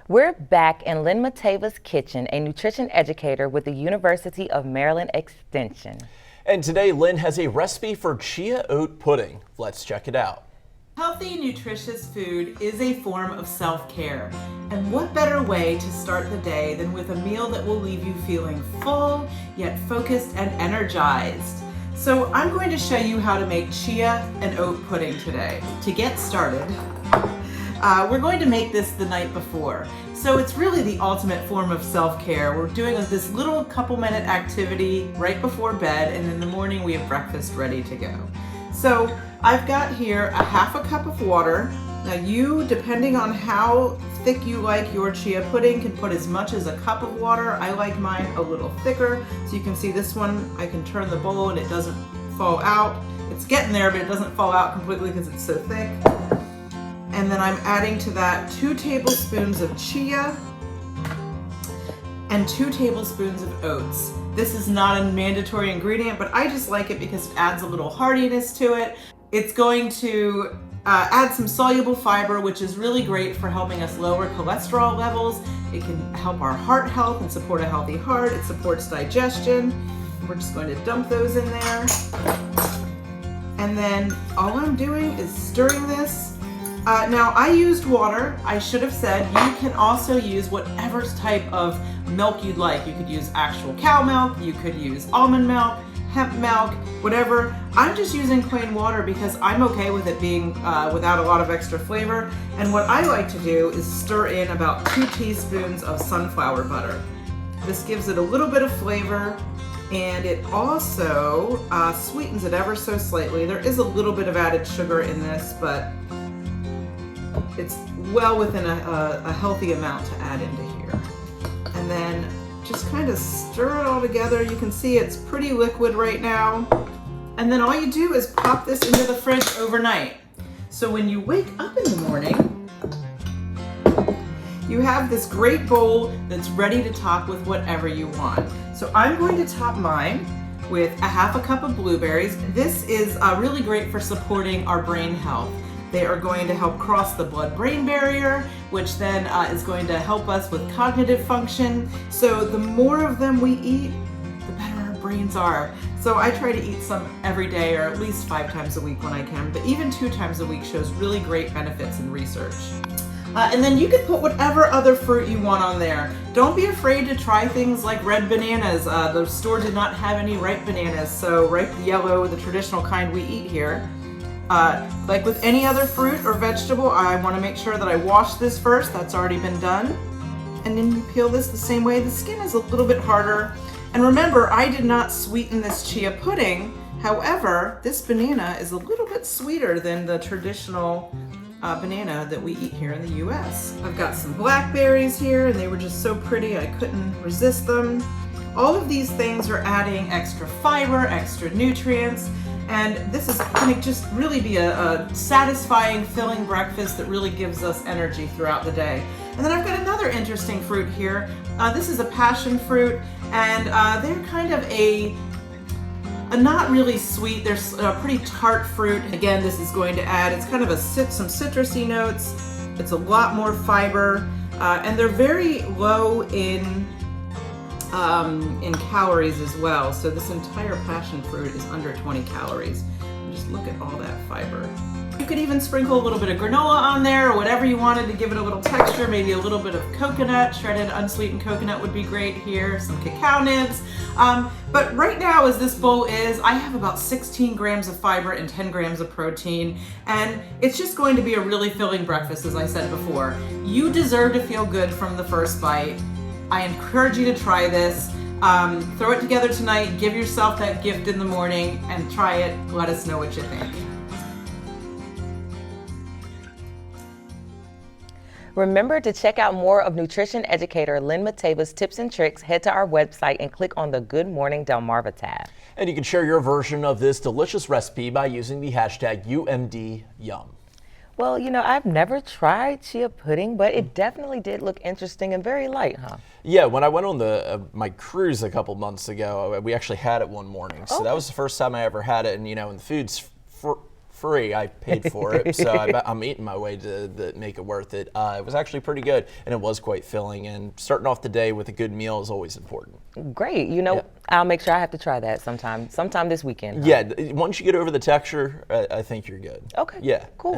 We're back in Lynn Matava's kitchen, a nutrition educator with the University of Maryland Extension. And today, Lynn has a recipe for chia oat pudding. Let's check it out. Healthy, nutritious food is a form of self-care. And what better way to start the day than with a meal that will leave you feeling full, yet focused and energized. So I'm going to show you how to make chia and oat pudding today. To get started, we're going to make this the night before. So it's really the ultimate form of self-care. We're doing this little couple-minute activity right before bed, and in the morning we have breakfast ready to go. So I've got here a half a cup of water. Now you, depending on how thick you like your chia pudding, can put as much as a cup of water. I like mine a little thicker. So you can see this one, I can turn the bowl and it doesn't fall out. It's getting there, but it doesn't fall out completely because it's so thick. And then I'm adding to that 2 tablespoons of chia and 2 tablespoons of oats. This is not a mandatory ingredient, but I just like it because it adds a little heartiness to it. It's going to add some soluble fiber, which is really great for helping us lower cholesterol levels. It can help our heart health and support a healthy heart. It supports digestion. We're just going to dump those in there. And then all I'm doing is stirring this. Now I used water. I should have said you can also use whatever type of milk you'd like. You could use actual cow milk, you could use almond milk, hemp milk, whatever. I'm just using plain water because I'm okay with it being without a lot of extra flavor. And what I like to do is stir in about 2 teaspoons of sunflower butter. This gives it a little bit of flavor, and it also sweetens it ever so slightly. There is a little bit of added sugar in this, but it's well within a healthy amount to add into here. And then just kind of stir it all together. You can see it's pretty liquid right now. And then all you do is pop this into the fridge overnight. So when you wake up in the morning, you have this great bowl that's ready to top with whatever you want. So I'm going to top mine with a half a cup of blueberries. This is really great for supporting our brain health. They are going to help cross the blood-brain barrier, which then is going to help us with cognitive function. So the more of them we eat, the better our brains are. So I try to eat some every day, or at least 5 times a week when I can, but even 2 times a week shows really great benefits in research. And then you can put whatever other fruit you want on there. Don't be afraid to try things like red bananas. The store did not have any ripe bananas, so ripe yellow, the traditional kind we eat here. Like with any other fruit or vegetable, I want to make sure that I wash this first. That's already been done. And then you peel this the same way. The skin is a little bit harder. And remember, I did not sweeten this chia pudding. However, this banana is a little bit sweeter than the traditional banana that we eat here in the US. I've got some blackberries here, and they were just so pretty I couldn't resist them. All of these things are adding extra fiber, extra nutrients, and this is going to just really be a satisfying, filling breakfast that really gives us energy throughout the day. And then I've got another interesting fruit here. This is a passion fruit, and they're kind of a not really sweet. They're a pretty tart fruit. Again, this is going to add, it's kind of some citrusy notes. It's a lot more fiber, and they're very low in calories as well. So this entire passion fruit is under 20 calories. And just look at all that fiber. You could even sprinkle a little bit of granola on there, or whatever you wanted to give it a little texture. Maybe a little bit of coconut, shredded unsweetened coconut would be great here, some cacao nibs. But right now, as this bowl is, I have about 16 grams of fiber and 10 grams of protein, and it's just going to be a really filling breakfast, as I said before. You deserve to feel good from the first bite. I encourage you to try this. Throw it together tonight, give yourself that gift in the morning, and try it. Let us know what you think. Remember to check out more of Nutrition Educator Lynn Matava's tips and tricks. Head to our website and click on the Good Morning Delmarva tab. And you can share your version of this delicious recipe by using the hashtag UMDYum. Well, you know, I've never tried chia pudding, but it definitely did look interesting and very light, huh? Yeah, when I went on my cruise a couple months ago, we actually had it one morning. So that was the first time I ever had it, and you know, and the food's free. I paid for it, so I'm eating my way to make it worth it. It was actually pretty good, and it was quite filling. And starting off the day with a good meal is always important. Great. You know, I'll make sure I have to try that sometime this weekend. Yeah, once you get over the texture, I think you're good. Okay. Yeah. Cool.